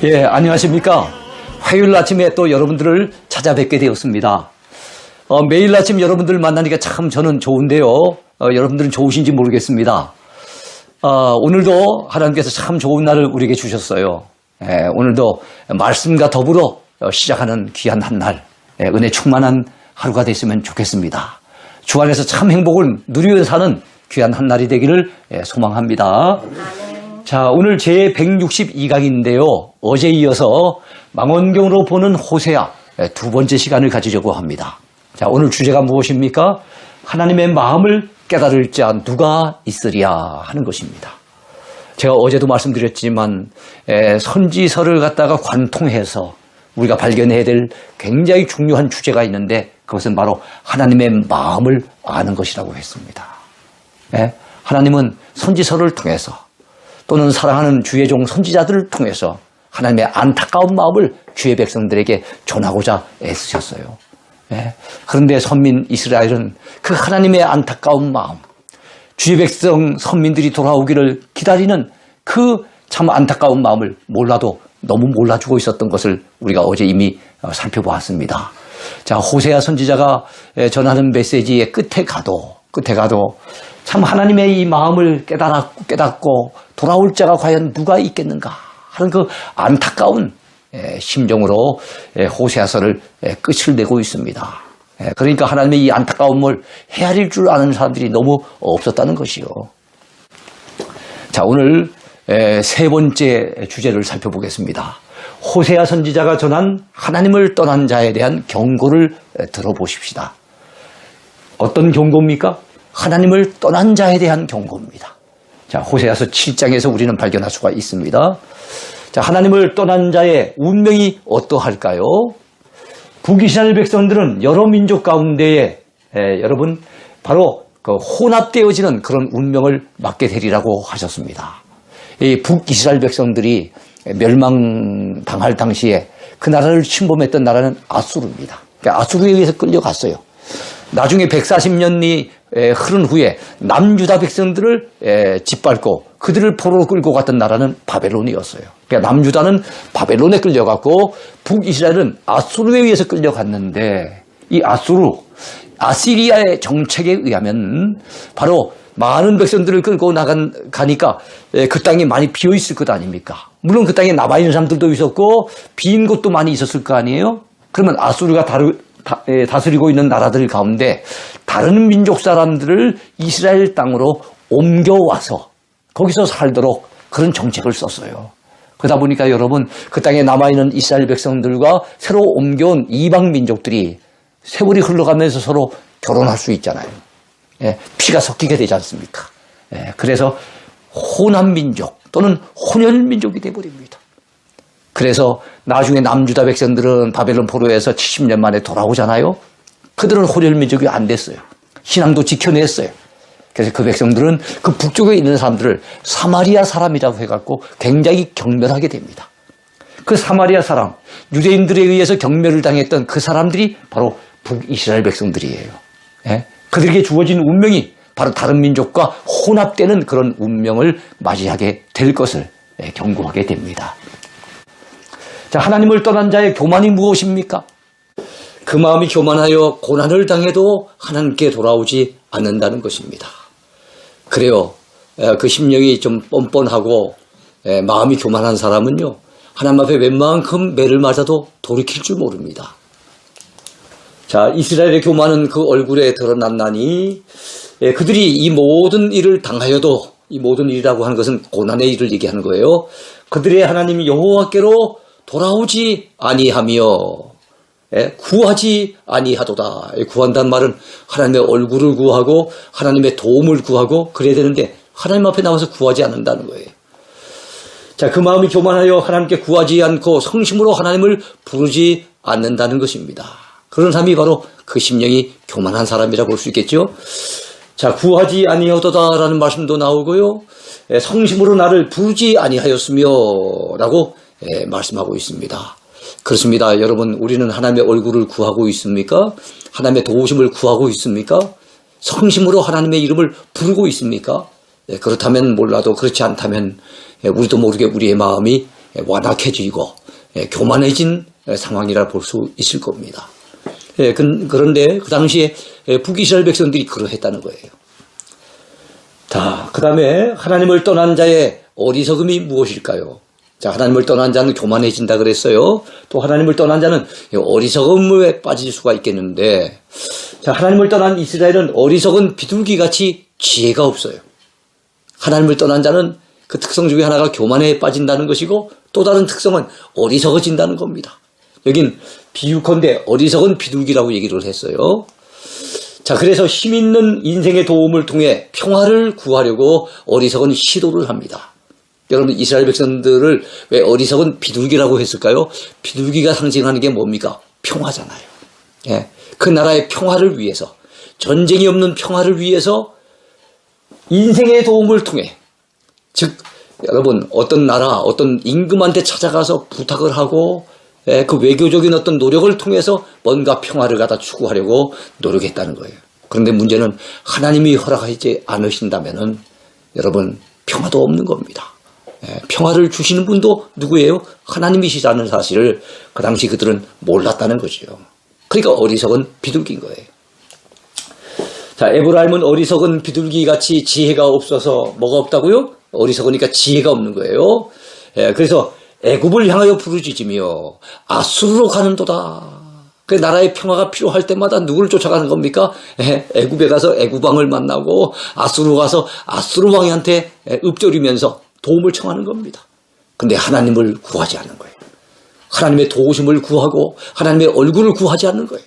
예, 안녕하십니까. 화요일 아침에 또 여러분들을 찾아뵙게 되었습니다. 매일 아침 여러분들 만나니까 참 저는 좋은데요. 여러분들은 좋으신지 모르겠습니다. 오늘도 하나님께서 참 좋은 날을 우리에게 주셨어요. 오늘도 말씀과 더불어 시작하는 귀한 한 날, 은혜 충만한 하루가 됐으면 좋겠습니다. 주 안에서 참 행복을 누리며 사는 귀한 한 날이 되기를 소망합니다. 자, 오늘 제 162강인데요. 어제 이어서 망원경으로 보는 호세아 두 번째 시간을 가지려고 합니다. 자, 오늘 주제가 무엇입니까? 하나님의 마음을 깨달을 자 누가 있으랴 하는 것입니다. 제가 어제도 말씀드렸지만 선지서를 갖다가 관통해서 우리가 발견해야 될 굉장히 중요한 주제가 있는데 그것은 바로 하나님의 마음을 아는 것이라고 했습니다. 하나님은 선지서를 통해서 또는 사랑하는 주의 종 선지자들을 통해서 하나님의 안타까운 마음을 주의 백성들에게 전하고자 애쓰셨어요. 그런데 선민 이스라엘은 그 하나님의 안타까운 마음, 주의 백성 선민들이 돌아오기를 기다리는 그 참 안타까운 마음을 몰라도 너무 몰라주고 있었던 것을 우리가 어제 이미 살펴보았습니다. 자, 호세아 선지자가 전하는 메시지의 끝에 가도 참 하나님의 이 마음을 깨닫고 돌아올 자가 과연 누가 있겠는가 하는 그 안타까운 심정으로 호세아서를 끝을 내고 있습니다. 그러니까 하나님의 이 안타까움을 헤아릴 줄 아는 사람들이 너무 없었다는 것이요. 자, 오늘 세 번째 주제를 살펴보겠습니다. 호세아 선지자가 전한 하나님을 떠난 자에 대한 경고를 들어보십시다. 어떤 경고입니까? 하나님을 떠난 자에 대한 경고입니다. 자, 호세아서 7장에서 우리는 발견할 수가 있습니다. 자, 하나님을 떠난 자의 운명이 어떠할까요? 북이스라엘 백성들은 여러 민족 가운데에 여러분 바로 그 혼합되어지는 그런 운명을 맞게 되리라고 하셨습니다. 이 북이스라엘 백성들이 멸망당할 당시에 그 나라를 침범했던 나라는 아수르입니다. 그러니까 아수르에 의해서 끌려갔어요. 나중에 140년이 흐른 후에 남유다 백성들을 짓밟고 그들을 포로로 끌고 갔던 나라는 바벨론이었어요. 그러니까 남유다는 바벨론에 끌려갔고 북이스라엘은 아수르에 의해서 끌려갔는데 이 아시리아의 정책에 의하면 바로 많은 백성들을 끌고 가니까 그 땅이 많이 비어 있을 것 아닙니까? 물론 그 땅에 남아있는 사람들도 있었고 빈 곳도 많이 있었을 거 아니에요? 그러면 아수르가 다스리고 있는 나라들 가운데 다른 민족 사람들을 이스라엘 땅으로 옮겨와서 거기서 살도록 그런 정책을 썼어요. 그러다 보니까 여러분 그 땅에 남아있는 이스라엘 백성들과 새로 옮겨온 이방 민족들이 세월이 흘러가면서 서로 결혼할 수 있잖아요. 피가 섞이게 되지 않습니까? 그래서 혼합민족 또는 혼혈민족이 되어버립니다. 그래서 나중에 남유다 백성들은 바벨론 포로에서 70년 만에 돌아오잖아요. 그들은 혼혈민족이 안 됐어요. 신앙도 지켜냈어요. 그래서 그 백성들은 그 북쪽에 있는 사람들을 사마리아 사람이라고 해갖고 굉장히 경멸하게 됩니다. 그 사마리아 사람, 유대인들에 의해서 경멸을 당했던 그 사람들이 바로 북이스라엘 백성들이에요. 그들에게 주어진 운명이 바로 다른 민족과 혼합되는 그런 운명을 맞이하게 될 것을 경고하게 됩니다. 자, 하나님을 떠난 자의 교만이 무엇입니까? 그 마음이 교만하여 고난을 당해도 하나님께 돌아오지 않는다는 것입니다. 그래요. 그 심령이 좀 뻔뻔하고 마음이 교만한 사람은요. 하나님 앞에 웬만큼 매를 맞아도 돌이킬 줄 모릅니다. 자, 이스라엘의 교만은 그 얼굴에 드러났나니 그들이 이 모든 일을 당하여도 이 모든 일이라고 하는 것은 고난의 일을 얘기하는 거예요. 그들의 하나님 여호와께로 돌아오지 아니하며 구하지 아니하도다. 구한다는 말은 하나님의 얼굴을 구하고 하나님의 도움을 구하고 그래야 되는데 하나님 앞에 나와서 구하지 않는다는 거예요. 자, 그 마음이 교만하여 하나님께 구하지 않고 성심으로 하나님을 부르지 않는다는 것입니다. 그런 사람이 바로 그 심령이 교만한 사람이라고 볼 수 있겠죠. 자, 구하지 아니하도다라는 말씀도 나오고요. 성심으로 나를 부르지 아니하였으며 라고 말씀하고 있습니다. 그렇습니다. 여러분, 우리는 하나님의 얼굴을 구하고 있습니까? 하나님의 도우심을 구하고 있습니까? 성심으로 하나님의 이름을 부르고 있습니까? 그렇다면 몰라도 그렇지 않다면 우리도 모르게 우리의 마음이 완악해지고 교만해진 상황이라 볼 수 있을 겁니다. 그런데 그 당시에 북이스라엘 백성들이 그러했다는 거예요. 자, 그 다음에 하나님을 떠난 자의 어리석음이 무엇일까요? 자, 하나님을 떠난 자는 교만해진다 그랬어요. 또 하나님을 떠난 자는 어리석음에 빠질 수가 있겠는데, 자, 하나님을 떠난 이스라엘은 어리석은 비둘기같이 지혜가 없어요. 하나님을 떠난 자는 그 특성 중에 하나가 교만에 빠진다는 것이고, 또 다른 특성은 어리석어진다는 겁니다. 여긴 비유컨대 어리석은 비둘기라고 얘기를 했어요. 자, 그래서 힘 있는 인생의 도움을 통해 평화를 구하려고 어리석은 시도를 합니다. 여러분, 이스라엘 백성들을 왜 어리석은 비둘기라고 했을까요? 비둘기가 상징하는 게 뭡니까? 평화잖아요. 그 나라의 평화를 위해서, 전쟁이 없는 평화를 위해서 인생의 도움을 통해, 즉 여러분, 어떤 나라, 어떤 임금한테 찾아가서 부탁을 하고 그 외교적인 어떤 노력을 통해서 뭔가 평화를 갖다 추구하려고 노력했다는 거예요. 그런데 문제는 하나님이 허락하지 않으신다면은 여러분, 평화도 없는 겁니다. 평화를 주시는 분도 누구예요? 하나님이시라는 사실을 그 당시 그들은 몰랐다는 거죠. 그러니까 어리석은 비둘기인 거예요. 자, 에브라임은 어리석은 비둘기같이 지혜가 없어서 뭐가 없다고요? 어리석으니까 지혜가 없는 거예요. 그래서 애굽을 향하여 부르짖으며 아수르로 가는도다. 그 나라의 평화가 필요할 때마다 누구를 쫓아가는 겁니까? 애굽에 가서 애굽 왕을 만나고 아수르 가서 아수르 왕한테 읊조리면서 도움을 청하는 겁니다. 근데 하나님을 구하지 않는 거예요. 하나님의 도우심을 구하고 하나님의 얼굴을 구하지 않는 거예요.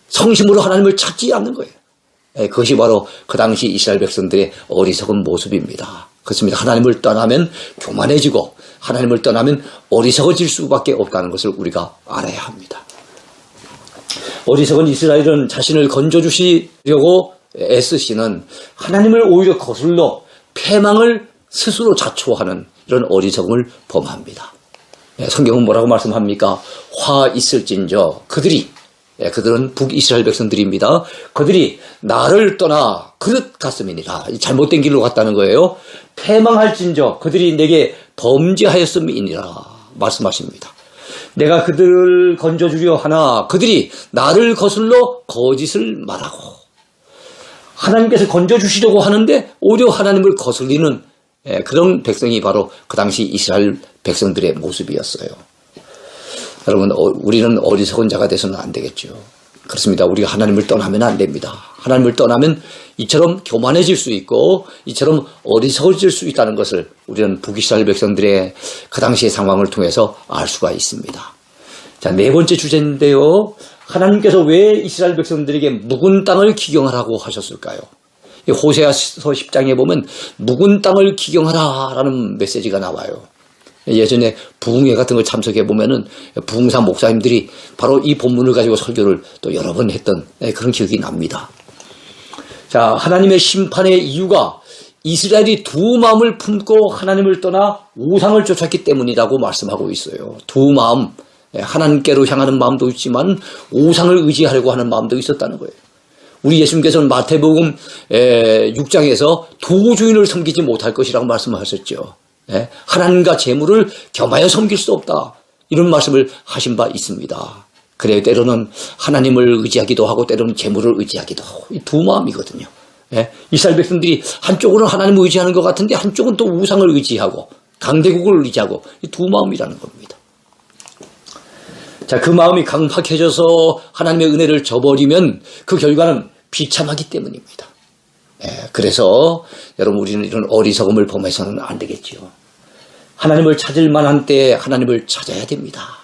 성심으로 하나님을 찾지 않는 거예요. 그것이 바로 그 당시 이스라엘 백성들의 어리석은 모습입니다. 그렇습니다. 하나님을 떠나면 교만해지고 하나님을 떠나면 어리석어질 수밖에 없다는 것을 우리가 알아야 합니다. 어리석은 이스라엘은 자신을 건져주시려고 애쓰시는 하나님을 오히려 거슬러 패망을 스스로 자초하는 이런 어리석음을 범합니다. 성경은 뭐라고 말씀합니까? 화 있을진저 그들은 북이스라엘 백성들입니다. 그들이 나를 떠나 그릇 갔음이니라. 잘못된 길로 갔다는 거예요. 패망할진저 그들이 내게 범죄하였음이니라 말씀하십니다. 내가 그들을 건져주려 하나 그들이 나를 거슬러 거짓을 말하고, 하나님께서 건져주시려고 하는데 오히려 하나님을 거슬리는 그런 백성이 바로 그 당시 이스라엘 백성들의 모습이었어요. 여러분, 우리는 어리석은 자가 돼서는 안 되겠죠. 그렇습니다. 우리가 하나님을 떠나면 안 됩니다. 하나님을 떠나면 이처럼 교만해질 수 있고 이처럼 어리석어질 수 있다는 것을 우리는 북이스라엘 백성들의 그 당시의 상황을 통해서 알 수가 있습니다. 자, 네 번째 주제인데요. 하나님께서 왜 이스라엘 백성들에게 묵은 땅을 기경하라고 하셨을까요? 호세아서 10장에 보면 묵은 땅을 기경하라라는 메시지가 나와요. 예전에 부흥회 같은 걸 참석해 보면은 부흥사 목사님들이 바로 이 본문을 가지고 설교를 또 여러 번 했던 그런 기억이 납니다. 자, 하나님의 심판의 이유가 이스라엘이 두 마음을 품고 하나님을 떠나 우상을 쫓았기 때문이라고 말씀하고 있어요. 두 마음, 하나님께로 향하는 마음도 있지만 우상을 의지하려고 하는 마음도 있었다는 거예요. 우리 예수님께서는 마태복음 6장에서 두 주인을 섬기지 못할 것이라고 말씀하셨죠. 하나님과 재물을 겸하여 섬길 수 없다. 이런 말씀을 하신 바 있습니다. 그래요. 때로는 하나님을 의지하기도 하고 때로는 재물을 의지하기도 하고 이 두 마음이거든요. 이스라엘 백성들이 한쪽으로는 하나님을 의지하는 것 같은데 한쪽은 또 우상을 의지하고 강대국을 의지하고 이 두 마음이라는 겁니다. 자, 그 마음이 강팍해져서 하나님의 은혜를 저버리면 그 결과는 비참하기 때문입니다. 그래서 여러분, 우리는 이런 어리석음을 범해서는 안 되겠지요. 하나님을 찾을 만한 때에 하나님을 찾아야 됩니다.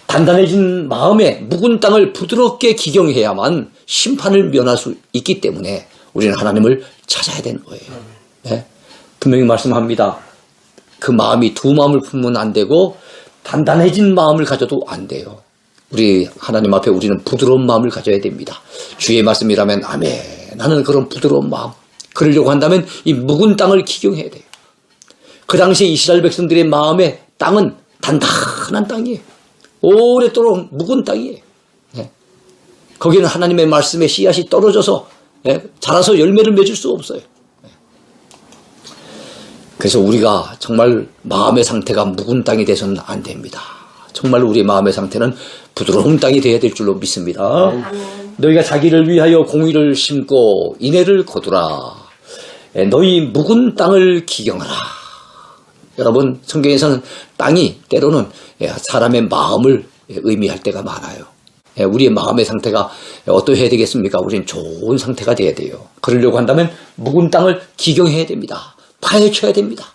단단해진 마음에 묵은 땅을 부드럽게 기경해야만 심판을 면할 수 있기 때문에 우리는 하나님을 찾아야 되는 거예요. 분명히 말씀합니다. 그 마음이 두 마음을 품으면 안 되고 단단해진 마음을 가져도 안 돼요. 우리 하나님 앞에 우리는 부드러운 마음을 가져야 됩니다. 주의 말씀이라면 아멘 하는 그런 부드러운 마음, 그러려고 한다면 이 묵은 땅을 기경해야 돼요. 그 당시 이스라엘 백성들의 마음의 땅은 단단한 땅이에요. 오랫도록 묵은 땅이에요. 거기는 하나님의 말씀에 씨앗이 떨어져서 자라서 열매를 맺을 수 없어요. 그래서 우리가 정말 마음의 상태가 묵은 땅이 돼서는 안 됩니다. 정말 우리 마음의 상태는 부드러운 땅이 되어야 될 줄로 믿습니다. 너희가 자기를 위하여 공의를 심고 인애를 거두라. 너희 묵은 땅을 기경하라. 여러분, 성경에서는 땅이 때로는 사람의 마음을 의미할 때가 많아요. 우리의 마음의 상태가 어떠해야 되겠습니까? 우리는 좋은 상태가 돼야 돼요. 그러려고 한다면 묵은 땅을 기경해야 됩니다. 파헤쳐야 됩니다.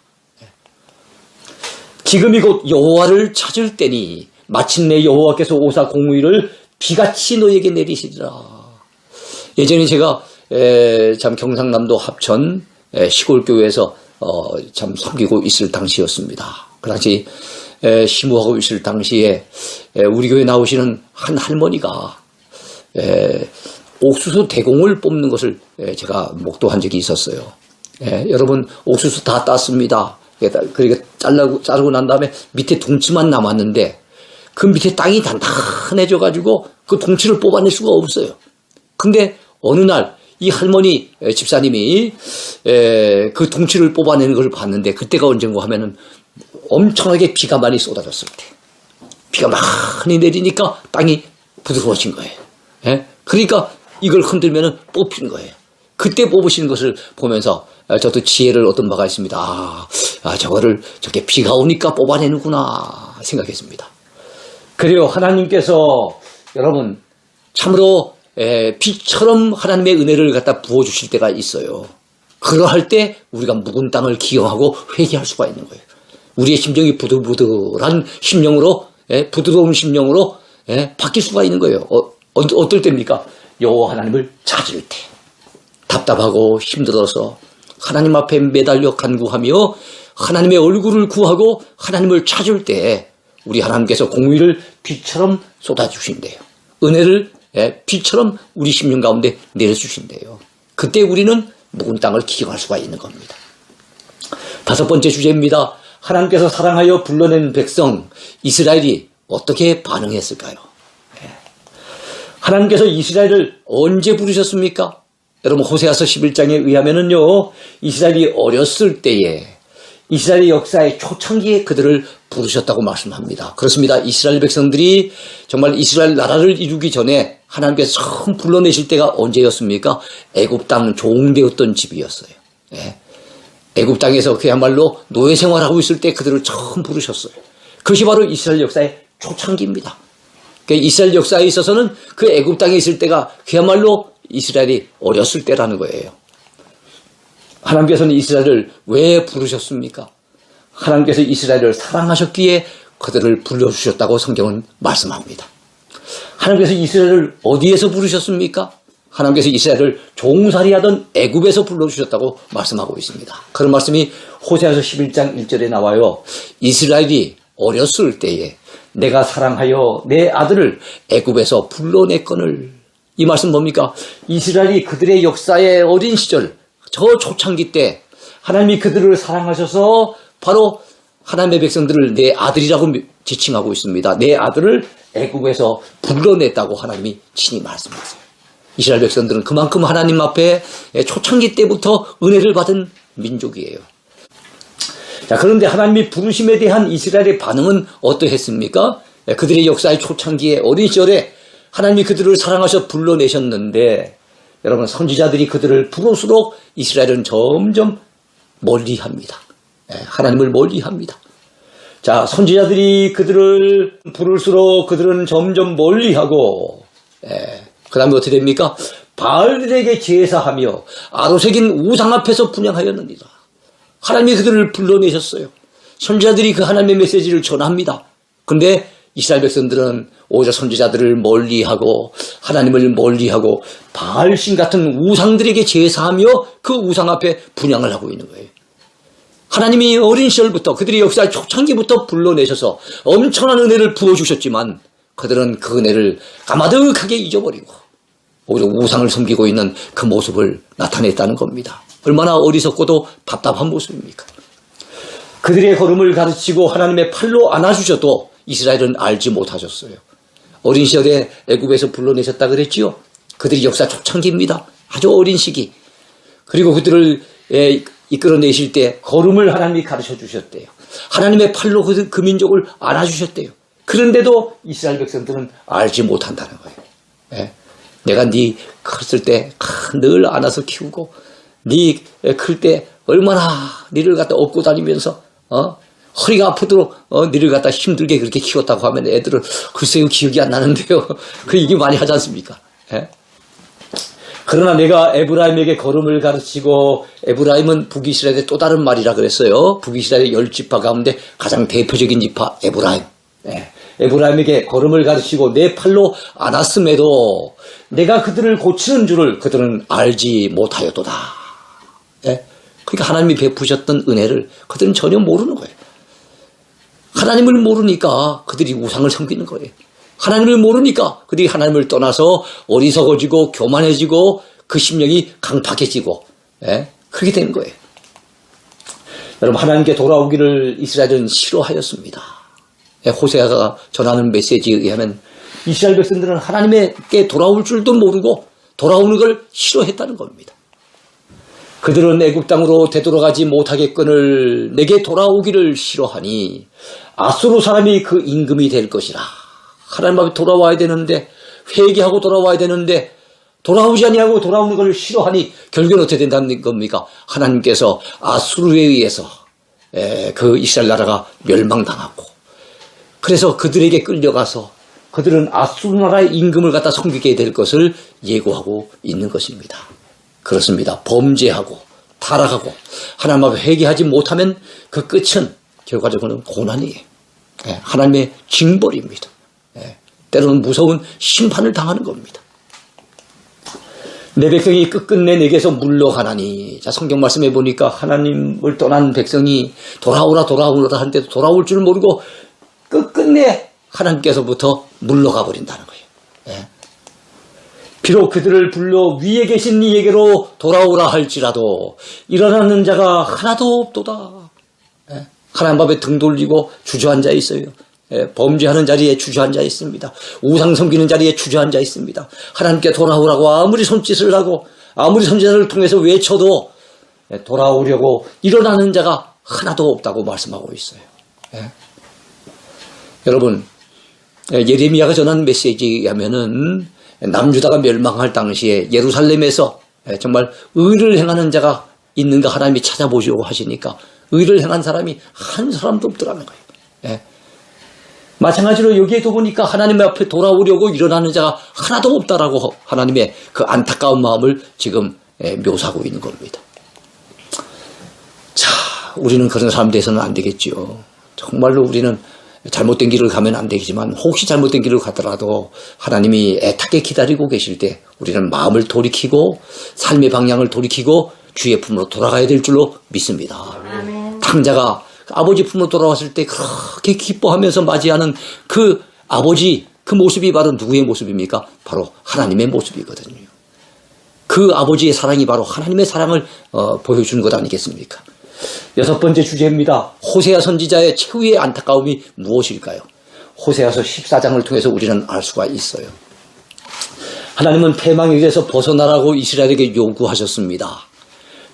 지금이 곧 여호와를 찾을 때니 마침내 여호와께서 오사 공의를 비같이 너에게 내리시리라. 예전에 제가 참 경상남도 합천 시골교회에서 참 섬기고 있을 당시였습니다. 그 당시 시무하고 있을 당시에 우리 교회 나오시는 한 할머니가 옥수수 대공을 뽑는 것을 제가 목도한 적이 있었어요. 여러분, 옥수수 다 땄습니다. 그러니까 자르고 난 다음에 밑에 둥치만 남았는데 그 밑에 땅이 단단해져 가지고 그 둥치를 뽑아낼 수가 없어요. 근데 어느 날 이 할머니 집사님이 그 둥치를 뽑아내는 것을 봤는데, 그때가 언젠가 하면은 엄청나게 비가 많이 쏟아졌을 때, 비가 많이 내리니까 땅이 부드러워진 거예요. 그러니까 이걸 흔들면은 뽑히는 거예요. 그때 뽑으시는 것을 보면서 저도 지혜를 얻은 바가 있습니다. 저거를 저렇게 비가 오니까 뽑아내는구나 생각했습니다. 그래요. 하나님께서 여러분 참으로 비처럼 하나님의 은혜를 갖다 부어주실 때가 있어요. 그러할 때 우리가 묵은 땅을 기경하고 회개할 수가 있는 거예요. 우리의 심정이 부들부들한 심령으로, 부드러운 심령으로 바뀔 수가 있는 거예요. 어떨 때입니까? 여호와 하나님을 찾을 때, 답답하고 힘들어서 하나님 앞에 매달려 간구하며 하나님의 얼굴을 구하고 하나님을 찾을 때 우리 하나님께서 공의를 비처럼 쏟아주신대요. 은혜를 비처럼 우리 심령 가운데 내려주신대요. 그때 우리는 묵은 땅을 기경할 수가 있는 겁니다. 5번째 주제입니다. 하나님께서 사랑하여 불러낸 백성 이스라엘이 어떻게 반응했을까요? 하나님께서 이스라엘을 언제 부르셨습니까? 여러분, 호세아서 11장에 의하면은요, 이스라엘이 어렸을 때에 이스라엘의 역사의 초창기에 그들을 부르셨다고 말씀합니다. 그렇습니다. 이스라엘 백성들이 정말 이스라엘 나라를 이루기 전에 하나님께서 처음 불러내실 때가 언제였습니까? 애굽 땅 종되었던 집이었어요. 애굽 땅에서 그야말로 노예 생활하고 있을 때 그들을 처음 부르셨어요. 그것이 바로 이스라엘 역사의 초창기입니다. 그러니까 이스라엘 역사에 있어서는 그 애굽 땅에 있을 때가 그야말로 이스라엘이 어렸을 때라는 거예요. 하나님께서는 이스라엘을 왜 부르셨습니까? 하나님께서 이스라엘을 사랑하셨기에 그들을 불러주셨다고 성경은 말씀합니다. 하나님께서 이스라엘을 어디에서 부르셨습니까? 하나님께서 이스라엘을 종살이하던 애굽에서 불러주셨다고 말씀하고 있습니다. 그런 말씀이 호세아서 11장 1절에 나와요. 이스라엘이 어렸을 때에 내가 사랑하여 내 아들을 애굽에서 불러냈거늘. 이 말씀 뭡니까? 이스라엘이 그들의 역사의 어린 시절, 저 초창기 때 하나님이 그들을 사랑하셔서 바로 하나님의 백성들을 내 아들이라고 지칭하고 있습니다. 내 아들을 애굽에서 불러냈다고 하나님이 친히 말씀하세요. 이스라엘 백성들은 그만큼 하나님 앞에 초창기 때부터 은혜를 받은 민족이에요. 자, 그런데 하나님이 부르심에 대한 이스라엘의 반응은 어떠했습니까? 그들의 역사의 초창기에 어린 시절에 하나님이 그들을 사랑하셔 불러내셨는데, 여러분, 선지자들이 그들을 부를수록 이스라엘은 점점 멀리합니다. 하나님을 멀리합니다. 자, 선지자들이 그들을 부를수록 그들은 점점 멀리하고, 그 다음에 어떻게 됩니까? 바알들에게 제사하며 아로새긴 우상 앞에서 분향하였느니라. 하나님이 그들을 불러내셨어요. 선지자들이 그 하나님의 메시지를 전합니다. 그런데 이스라엘 백성들은 오히려 선지자들을 멀리하고 하나님을 멀리하고 바알신 같은 우상들에게 제사하며 그 우상 앞에 분향을 하고 있는 거예요. 하나님이 어린 시절부터 그들의 역사 초창기부터 불러내셔서 엄청난 은혜를 부어주셨지만 그들은 그 은혜를 까마득하게 잊어버리고 오히려 우상을 섬기고 있는 그 모습을 나타냈다는 겁니다. 얼마나 어리석고도 답답한 모습입니까? 그들의 걸음을 가르치고 하나님의 팔로 안아주셔도 이스라엘은 알지 못하셨어요. 어린 시절에 애굽에서 불러내셨다 그랬지요. 그들이 역사 초창기입니다. 아주 어린 시기. 그리고 그들을 이끌어내실 때 걸음을 하나님이 가르쳐 주셨대요. 하나님의 팔로 그 민족을 안아주셨대요. 그런데도 이스라엘 백성들은 알지 못한다는 거예요. 예? 내가 네 컸을 때 늘 안아서 키우고 네 클 때 얼마나 니를 갖다 업고 다니면서 허리가 아프도록 니를 갖다 힘들게 그렇게 키웠다고 하면 애들은 글쎄요 기억이 안 나는데요. 그 얘기 많이 하지 않습니까? 예? 그러나 내가 에브라임에게 걸음을 가르치고, 에브라임은 북이스라엘의 또 다른 말이라 그랬어요. 북이스라엘의 10지파 가운데 가장 대표적인 지파 에브라임. 예. 에브라임에게 걸음을 가르치고 내 팔로 안았음에도 내가 그들을 고치는 줄을 그들은 알지 못하였도다. 예. 그러니까 하나님이 베푸셨던 은혜를 그들은 전혀 모르는 거예요. 하나님을 모르니까 그들이 우상을 섬기는 거예요. 하나님을 모르니까 그들이 하나님을 떠나서 어리석어지고 교만해지고 그 심령이 강팍해지고 그렇게 된 거예요. 여러분 하나님께 돌아오기를 이스라엘은 싫어하였습니다. 호세아가 전하는 메시지에 의하면 이스라엘 백성들은 하나님께 돌아올 줄도 모르고 돌아오는 걸 싫어했다는 겁니다. 그들은 애굽 땅으로 되돌아가지 못하겠거늘 내게 돌아오기를 싫어하니 아수르 사람이 그 임금이 될 것이라. 하나님 앞에 돌아와야 되는데 회개하고 돌아와야 되는데 돌아오지 아니하고 돌아오는 걸 싫어하니 결국은 어떻게 된다는 겁니까? 하나님께서 아수르에 의해서 그 이스라엘 나라가 멸망당하고 그래서 그들에게 끌려가서 그들은 아수르 나라의 임금을 갖다 섬기게 될 것을 예고하고 있는 것입니다. 그렇습니다. 범죄하고 타락하고 하나님 앞에 회개하지 못하면 그 끝은 결과적으로는 고난이에요. 하나님의 징벌입니다. 때로는 무서운 심판을 당하는 겁니다. 내 백성이 끝끝내 내게서 물러가나니. 자, 성경 말씀해 보니까 하나님을 떠난 백성이 돌아오라 하는데도 돌아올 줄 모르고 끝끝내 하나님께서부터 물러가 버린다는 거예요. 비록 그들을 불러 위에 계신 이에게로 돌아오라 할지라도 일어나는 자가 하나도 없도다. 하나님 앞에 등 돌리고 주저앉아 있어요. 범죄하는 자리에 주저앉아 있습니다. 우상 섬기는 자리에 주저앉아 있습니다. 하나님께 돌아오라고 아무리 손짓을 하고 아무리 선지자를 통해서 외쳐도 돌아오려고 일어나는 자가 하나도 없다고 말씀하고 있어요. 여러분 예레미야가 전한 메시지에 의하면은 남유다가 멸망할 당시에 예루살렘에서 정말 의를 행하는 자가 있는가 하나님이 찾아보시고 하시니까 의를 행한 사람이 한 사람도 없더라는 거예요. 마찬가지로 여기에도 보니까 하나님 앞에 돌아오려고 일어나는 자가 하나도 없다라고 하나님의 그 안타까운 마음을 지금 묘사하고 있는 겁니다. 자, 우리는 그런 사람 돼서는 안 되겠지요. 정말로 우리는 잘못된 길을 가면 안 되지만 혹시 잘못된 길을 가더라도 하나님이 애타게 기다리고 계실 때 우리는 마음을 돌이키고 삶의 방향을 돌이키고 주의 품으로 돌아가야 될 줄로 믿습니다. 아멘. 탕자가 아버지 품으로 돌아왔을 때 그렇게 기뻐하면서 맞이하는 그 아버지 그 모습이 바로 누구의 모습입니까? 바로 하나님의 모습이거든요. 그 아버지의 사랑이 바로 하나님의 사랑을 보여주는 것 아니겠습니까? 6번째 주제입니다. 호세아 선지자의 최후의 안타까움이 무엇일까요? 호세아서 14장을 통해서 우리는 알 수가 있어요. 하나님은 패망에게서 벗어나라고 이스라엘에게 요구하셨습니다.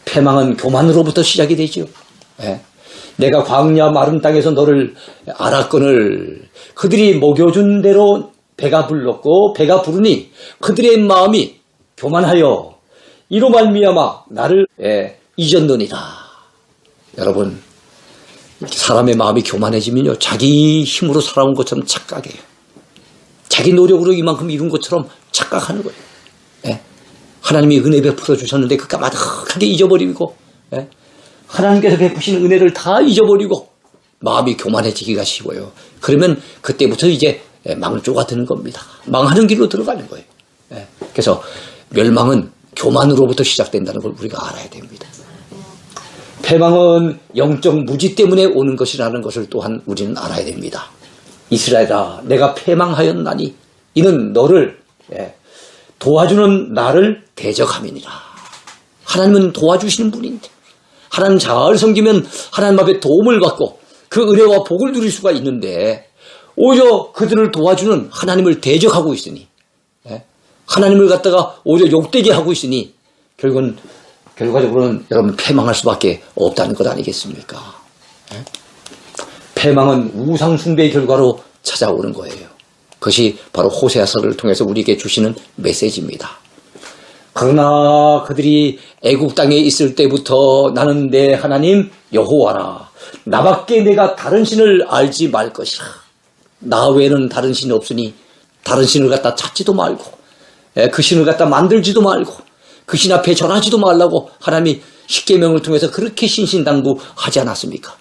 패망은 교만으로부터 시작이 되죠. 내가 광야 마른 땅에서 너를 알았거늘 그들이 먹여준 대로 배가 불렀고 배가 부르니 그들의 마음이 교만하여 이로 말미암아 나를 잊었느니라. 여러분 사람의 마음이 교만해지면요 자기 힘으로 살아온 것처럼 착각해요. 자기 노력으로 이만큼 이룬 것처럼 착각하는 거예요. 하나님이 은혜 베풀어 주셨는데 그 까마득하게 잊어버리고 하나님께서 베푸신 은혜를 다 잊어버리고 마음이 교만해지기가 쉬워요. 그러면 그때부터 이제 망조가 되는 겁니다. 망하는 길로 들어가는 거예요. 그래서 멸망은 교만으로부터 시작된다는 걸 우리가 알아야 됩니다. 패망은 영적 무지 때문에 오는 것이라는 것을 또한 우리는 알아야 됩니다. 이스라엘아 내가 패망하였나니 이는 너를 도와주는 나를 대적함이니라. 하나님은 도와주시는 분인데 하나님 잘 섬기면 하나님 앞에 도움을 받고 그 은혜와 복을 누릴 수가 있는데 오히려 그들을 도와주는 하나님을 대적하고 있으니 하나님을 갖다가 오히려 욕되게 하고 있으니 결국은 결과적으로는 여러분 패망할 수밖에 없다는 것 아니겠습니까? 패망은 우상 숭배의 결과로 찾아오는 거예요. 그것이 바로 호세아서를 통해서 우리에게 주시는 메시지입니다. 그러나 그들이 애국 땅에 있을 때부터 나는 내 하나님 여호와라. 나밖에 내가 다른 신을 알지 말 것이라. 나 외에는 다른 신이 없으니 다른 신을 갖다 찾지도 말고 그 신을 갖다 만들지도 말고 그 신 앞에 절하지도 말라고 하나님이 십계명을 통해서 그렇게 신신당부하지 않았습니까?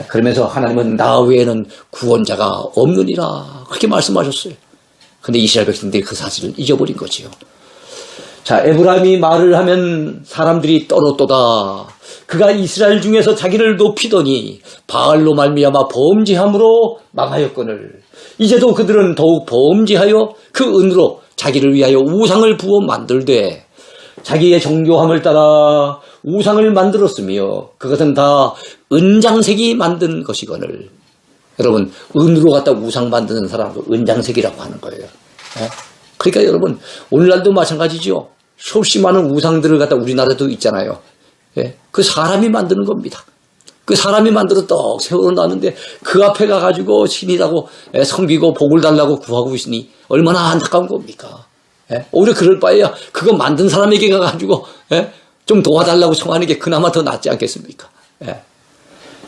그러면서 하나님은 나 외에는 구원자가 없느니라 그렇게 말씀하셨어요. 그런데 이스라엘 백성들이 그 사실을 잊어버린 거지요. 자, 에브라임이 말을 하면 사람들이 떨었도다. 그가 이스라엘 중에서 자기를 높이더니 바알로 말미암아 범죄함으로 망하였거늘. 이제도 그들은 더욱 범죄하여 그 은으로 자기를 위하여 우상을 부어 만들되 자기의 정교함을 따라 우상을 만들었으며 그것은 다 은장색이 만든 것이거늘. 여러분, 은으로 갖다 우상 만드는 사람도 은장색이라고 하는 거예요. 그러니까 여러분, 오늘날도 마찬가지죠. 수없이 많은 우상들을 갖다 우리나라도 있잖아요. 그 사람이 만드는 겁니다. 그 사람이 만들어 떡 세워놨는데 그 앞에 가가지고 신이라고 섬기고 복을 달라고 구하고 있으니 얼마나 안타까운 겁니까? 오히려 그럴 바에야 그거 만든 사람에게 가가지고 좀 도와달라고 청하는 게 그나마 더 낫지 않겠습니까?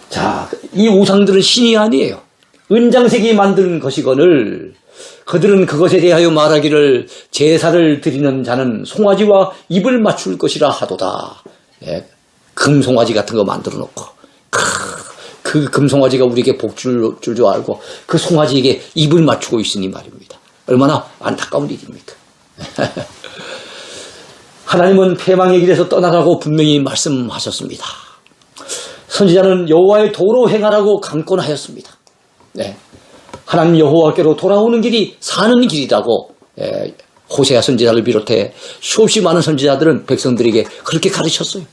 자, 이 우상들은 신이 아니에요. 은장색이 만든 것이거늘 그들은 그것에 대하여 말하기를 제사를 드리는 자는 송아지와 입을 맞출 것이라 하도다. 금송아지 같은 거 만들어 놓고 그 금송아지가 우리에게 복줄 줄 알고 그 송아지에게 입을 맞추고 있으니 말입니다. 얼마나 안타까운 일입니까? 하나님은 패망의 길에서 떠나라고 분명히 말씀하셨습니다. 선지자는 여호와의 도로 행하라고 강권하였습니다. 하나님 여호와께로 돌아오는 길이 사는 길이라고 호세아 선지자를 비롯해 수없이 많은 선지자들은 백성들에게 그렇게 가르쳤어요.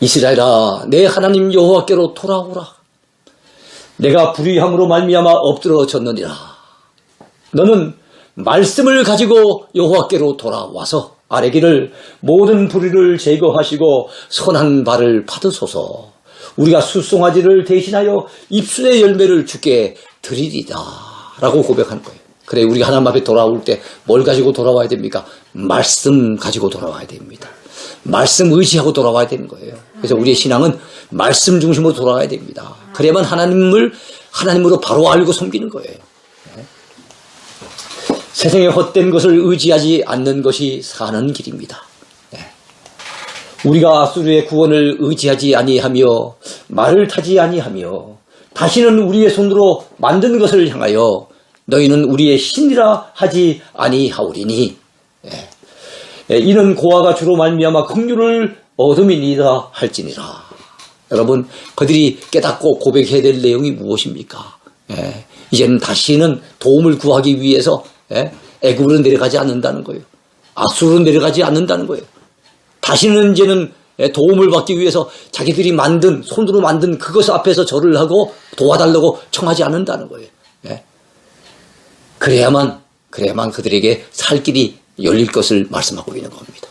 이스라엘아, 내 하나님 여호와께로 돌아오라. 내가 불의함으로 말미암아 엎드러졌느니라. 너는 말씀을 가지고 여호와께로 돌아와서 아뢰기를 모든 불의를 제거하시고 선한 발을 받으소서. 우리가 숫송아지를 대신하여 입술의 열매를 주께 드리리다 라고 고백하는 거예요. 그래, 우리가 하나님 앞에 돌아올 때 뭘 가지고 돌아와야 됩니까? 말씀 가지고 돌아와야 됩니다. 말씀 의지하고 돌아와야 되는 거예요. 그래서 우리의 신앙은 말씀 중심으로 돌아와야 됩니다. 그래야만 하나님으로 바로 알고 섬기는 거예요. 세상의 헛된 것을 의지하지 않는 것이 사는 길입니다. 우리가 아수르의 구원을 의지하지 아니하며 말을 타지 아니하며 다시는 우리의 손으로 만든 것을 향하여 너희는 우리의 신이라 하지 아니하오리니 이는 고아가 주로 말미암아 긍휼을 얻음이니라 할지니라. 여러분, 그들이 깨닫고 고백해야 될 내용이 무엇입니까? 이제는 다시는 도움을 구하기 위해서 애굽으로 내려가지 않는다는 거예요. 아수르로 내려가지 않는다는 거예요. 다시는 이제는 도움을 받기 위해서 자기들이 손으로 만든 그것 앞에서 절을 하고 도와달라고 청하지 않는다는 거예요. 그래야만 그들에게 살 길이 열릴 것을 말씀하고 있는 겁니다.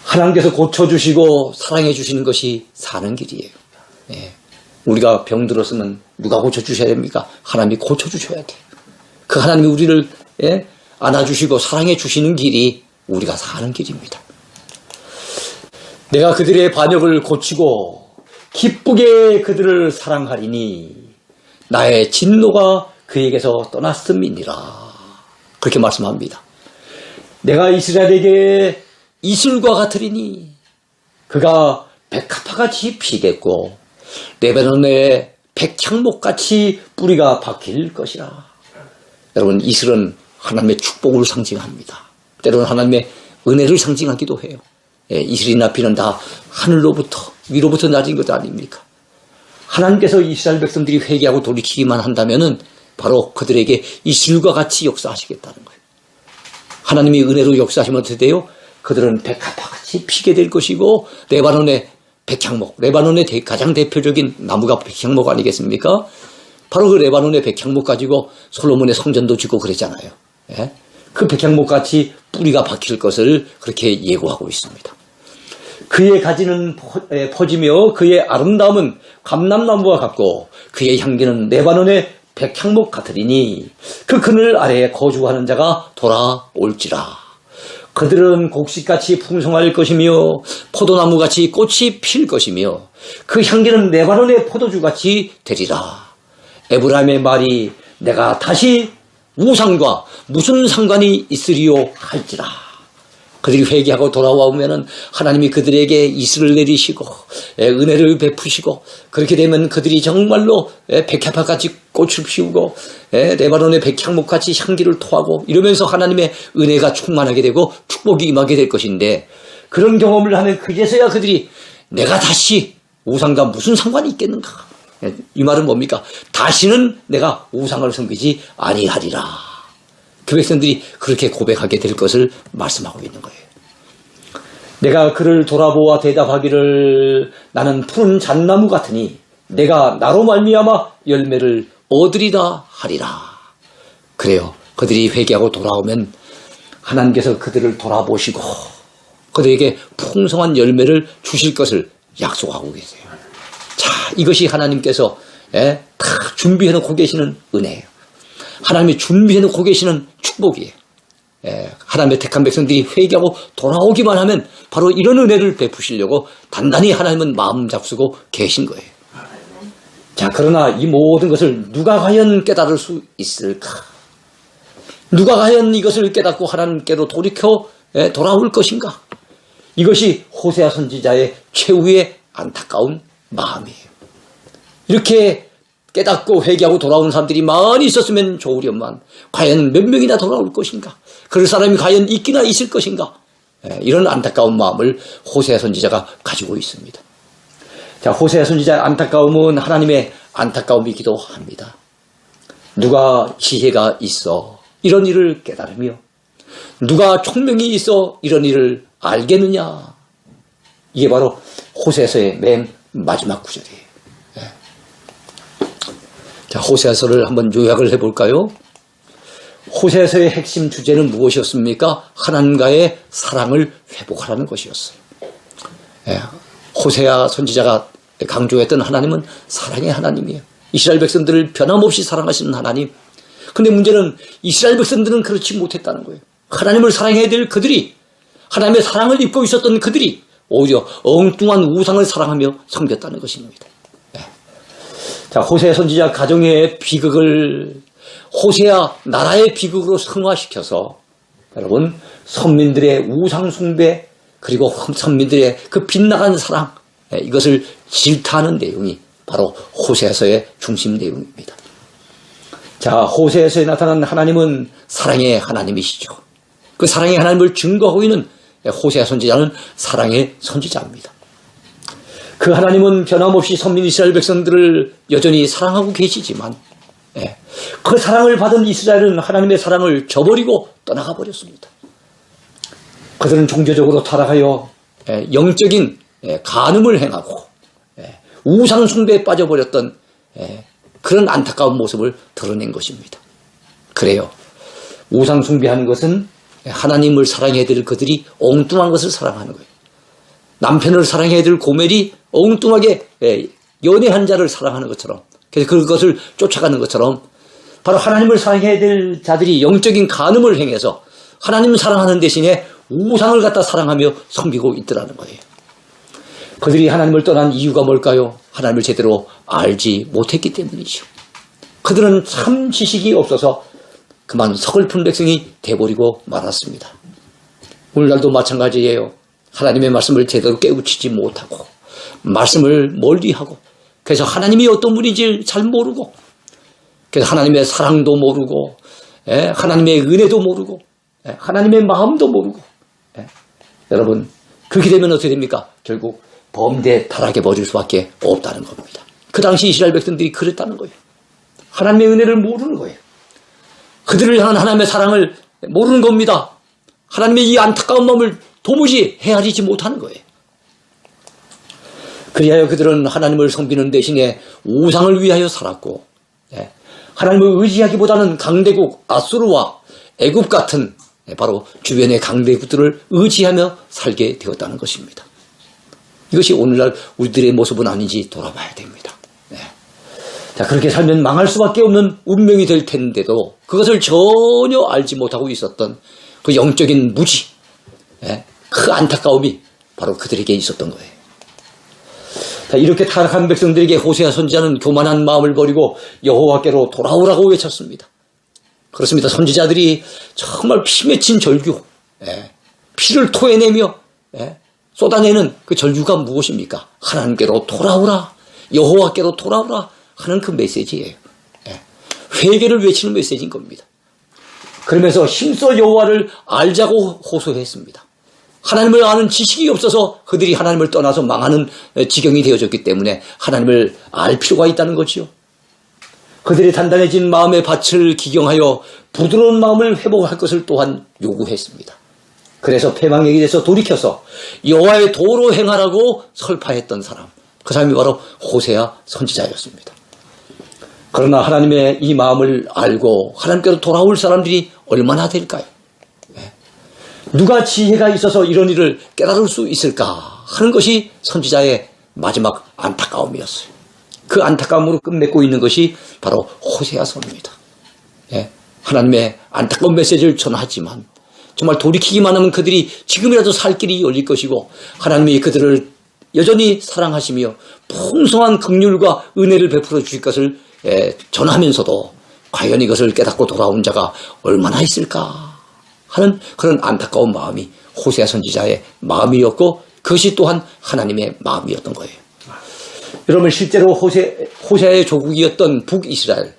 하나님께서 고쳐주시고 사랑해 주시는 것이 사는 길이에요. 우리가 병들었으면 누가 고쳐주셔야 됩니까? 하나님이 고쳐주셔야 돼요. 그 하나님이 우리를 안아주시고 사랑해 주시는 길이 우리가 사는 길입니다. 내가 그들의 반역을 고치고 기쁘게 그들을 사랑하리니 나의 진노가 그에게서 떠났음이니라. 그렇게 말씀합니다. 내가 이스라엘에게 이슬과 같으리니 그가 백합화같이 피겠고 레바논의 백향목같이 뿌리가 박힐 것이라. 여러분, 이슬은 하나님의 축복을 상징합니다. 때로는 하나님의 은혜를 상징하기도 해요. 이슬이나 비는 다 하늘로부터 위로부터 낮은 것 아닙니까? 하나님께서 이스라엘 백성들이 회개하고 돌이키기만 한다면은 바로 그들에게 이슬과 같이 역사하시겠다는 거예요. 하나님이 은혜로 역사하시면 어떻게 돼요? 그들은 백합화같이 피게 될 것이고 레바논의 백향목, 레바논의 가장 대표적인 나무가 백향목 아니겠습니까? 바로 그 레바논의 백향목 가지고 솔로몬의 성전도 짓고 그랬잖아요. 그 백향목같이 뿌리가 박힐 것을 그렇게 예고하고 있습니다. 그의 가지는 퍼지며 그의 아름다움은 감람나무와 같고 그의 향기는 레바논의 백향목 같으리니 그 그늘 아래에 거주하는 자가 돌아올지라. 그들은 곡식같이 풍성할 것이며 포도나무같이 꽃이 필 것이며 그 향기는 레바논의 포도주같이 되리라. 에브라임의 말이 내가 다시 우상과 무슨 상관이 있으리요 할지라. 그들이 회개하고 돌아오면은 하나님이 그들에게 이슬을 내리시고 은혜를 베푸시고 그렇게 되면 그들이 정말로 백합화같이 꽃을 피우고 레바논의 백향목같이 향기를 토하고 이러면서 하나님의 은혜가 충만하게 되고 축복이 임하게 될 것인데 그런 경험을 하면 그제서야 그들이 내가 다시 우상과 무슨 상관이 있겠는가. 이 말은 뭡니까? 다시는 내가 우상을 섬기지 아니하리라. 그 백성들이 그렇게 고백하게 될 것을 말씀하고 있는 거예요. 내가 그를 돌아보아 대답하기를 나는 푸른 잣나무 같으니 내가 나로 말미암아 열매를 얻으리라 하리라. 그래요. 그들이 회개하고 돌아오면 하나님께서 그들을 돌아보시고 그들에게 풍성한 열매를 주실 것을 약속하고 계세요. 자, 이것이 하나님께서 다 준비해놓고 계시는 은혜예요. 하나님이 준비해놓고 계시는 축복이에요. 하나님의 택한 백성들이 회개하고 돌아오기만 하면 바로 이런 은혜를 베푸시려고 단단히 하나님은 마음 잡수고 계신 거예요. 자, 그러나 이 모든 것을 누가 과연 깨달을 수 있을까? 누가 과연 이것을 깨닫고 하나님께로 돌이켜 돌아올 것인가? 이것이 호세아 선지자의 최후의 안타까운 마음이에요. 이렇게 깨닫고 회개하고 돌아오는 사람들이 많이 있었으면 좋으련만 과연 몇 명이나 돌아올 것인가? 그럴 사람이 과연 있기나 있을 것인가? 이런 안타까운 마음을 호세아 선지자가 가지고 있습니다. 자, 호세아 선지자의 안타까움은 하나님의 안타까움이기도 합니다. 누가 지혜가 있어 이런 일을 깨달으며 누가 총명이 있어 이런 일을 알겠느냐? 이게 바로 호세아서의 맨 마지막 구절이에요. 자, 호세아서를 한번 요약을 해볼까요? 호세아서의 핵심 주제는 무엇이었습니까? 하나님과의 사랑을 회복하라는 것이었어요. 호세아 선지자가 강조했던 하나님은 사랑의 하나님이에요. 이스라엘 백성들을 변함없이 사랑하시는 하나님. 근데 문제는 이스라엘 백성들은 그렇지 못했다는 거예요. 하나님을 사랑해야 될 그들이, 하나님의 사랑을 입고 있었던 그들이 오히려 엉뚱한 우상을 사랑하며 섬겼다는 것입니다. 자, 호세아 선지자 가정의 비극을 호세아 나라의 비극으로 승화시켜서 여러분 선민들의 우상 숭배 그리고 선민들의 그 빗나간 사랑 이것을 질타하는 내용이 바로 호세아서의 중심 내용입니다. 자, 호세아서에 나타난 하나님은 사랑의 하나님이시죠. 그 사랑의 하나님을 증거하고 있는 호세아 선지자는 사랑의 선지자입니다. 그 하나님은 변함없이 선민 이스라엘 백성들을 여전히 사랑하고 계시지만 그 사랑을 받은 이스라엘은 하나님의 사랑을 저버리고 떠나가 버렸습니다. 그들은 종교적으로 타락하여 영적인 간음을 행하고 우상 숭배에 빠져버렸던 그런 안타까운 모습을 드러낸 것입니다. 그래요. 우상 숭배하는 것은 하나님을 사랑해야 될 그들이 엉뚱한 것을 사랑하는 거예요. 남편을 사랑해야 될 고멜이 엉뚱하게 연애한 자를 사랑하는 것처럼 그래서 그것을 쫓아가는 것처럼 바로 하나님을 사랑해야 될 자들이 영적인 간음을 행해서 하나님을 사랑하는 대신에 우상을 갖다 사랑하며 섬기고 있더라는 거예요. 그들이 하나님을 떠난 이유가 뭘까요? 하나님을 제대로 알지 못했기 때문이죠. 그들은 참 지식이 없어서 그만 서글픈 백성이 돼버리고 말았습니다. 오늘날도 마찬가지예요. 하나님의 말씀을 제대로 깨우치지 못하고 말씀을 멀리하고 그래서 하나님이 어떤 분인지 잘 모르고 그래서 하나님의 사랑도 모르고 하나님의 은혜도 모르고 하나님의 마음도 모르고 여러분 그렇게 되면 어떻게 됩니까? 결국 범죄 타락해 버릴 수밖에 없다는 겁니다. 그 당시 이스라엘 백성들이 그랬다는 거예요. 하나님의 은혜를 모르는 거예요. 그들을 향한 하나님의 사랑을 모르는 겁니다. 하나님의 이 안타까운 마음을 도무지 헤아리지 못하는 거예요. 그리하여 그들은 하나님을 섬기는 대신에 우상을 위하여 살았고 하나님을 의지하기보다는 강대국 아수르와 애굽 같은 바로 주변의 강대국들을 의지하며 살게 되었다는 것입니다. 이것이 오늘날 우리들의 모습은 아닌지 돌아봐야 됩니다. 자, 그렇게 살면 망할 수밖에 없는 운명이 될 텐데도 그것을 전혀 알지 못하고 있었던 그 영적인 무지, 그 안타까움이 바로 그들에게 있었던 거예요. 자, 이렇게 타락한 백성들에게 호세아 선지자는 교만한 마음을 버리고 여호와께로 돌아오라고 외쳤습니다. 그렇습니다. 선지자들이 정말 피 맺힌 절규, 피를 토해내며 쏟아내는 그 절규가 무엇입니까? 하나님께로 돌아오라, 여호와께로 돌아오라 하는 그 메시지예요. 회개를 외치는 메시지인 겁니다. 그러면서 힘써 여호와를 알자고 호소했습니다. 하나님을 아는 지식이 없어서 그들이 하나님을 떠나서 망하는 지경이 되어졌기 때문에 하나님을 알 필요가 있다는 거지요. 그들의 단단해진 마음의 밭을 기경하여 부드러운 마음을 회복할 것을 또한 요구했습니다. 그래서 패망에게 대해서 돌이켜서 여호와의 도로 행하라고 설파했던 사람, 그 사람이 바로 호세아 선지자였습니다. 그러나 하나님의 이 마음을 알고 하나님께로 돌아올 사람들이 얼마나 될까요? 누가 지혜가 있어서 이런 일을 깨달을 수 있을까 하는 것이 선지자의 마지막 안타까움이었어요. 그 안타까움으로 끝맺고 있는 것이 바로 호세아서입니다. 하나님의 안타까운 메시지를 전하지만 정말 돌이키기만 하면 그들이 지금이라도 살 길이 열릴 것이고 하나님이 그들을 여전히 사랑하시며 풍성한 긍휼과 은혜를 베풀어 주실 것을 전하면서도 과연 이것을 깨닫고 돌아온 자가 얼마나 있을까 하는 그런 안타까운 마음이 호세아 선지자의 마음이었고 그것이 또한 하나님의 마음이었던 거예요. 여러분, 실제로 호세아의 조국이었던 북이스라엘,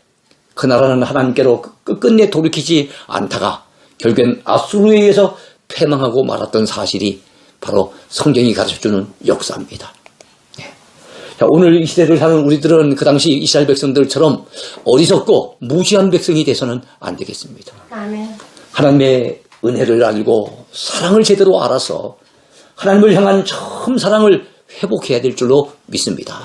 그 나라는 하나님께로 끝끝내 돌이키지 않다가 결국엔 아수르에 의해서 패망하고 말았던 사실이 바로 성경이 가르쳐주는 역사입니다. 자, 오늘 이 시대를 사는 우리들은 그 당시 이스라엘 백성들처럼 어리석고 무지한 백성이 돼서는 안 되겠습니다. 아멘. 하나님의 은혜를 알고 사랑을 제대로 알아서 하나님을 향한 처음 사랑을 회복해야 될 줄로 믿습니다.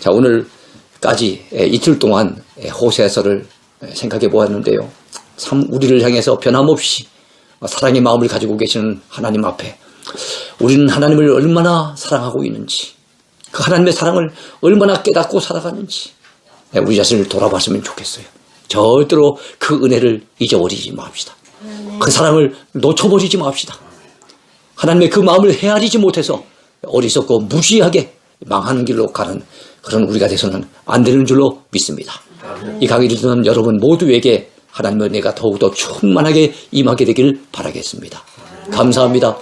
자, 오늘까지 이틀 동안 호세아서를 생각해 보았는데요. 참 우리를 향해서 변함없이 사랑의 마음을 가지고 계시는 하나님 앞에 우리는 하나님을 얼마나 사랑하고 있는지, 그 하나님의 사랑을 얼마나 깨닫고 살아가는지 우리 자신을 돌아봤으면 좋겠어요. 절대로 그 은혜를 잊어버리지 맙시다. 그 사랑을 놓쳐버리지 맙시다. 하나님의 그 마음을 헤아리지 못해서 어리석고 무지하게 망하는 길로 가는 그런 우리가 돼서는 안 되는 줄로 믿습니다. 이 강의를 듣는 여러분 모두에게 하나님의 은혜가 더욱더 충만하게 임하게 되기를 바라겠습니다. 감사합니다.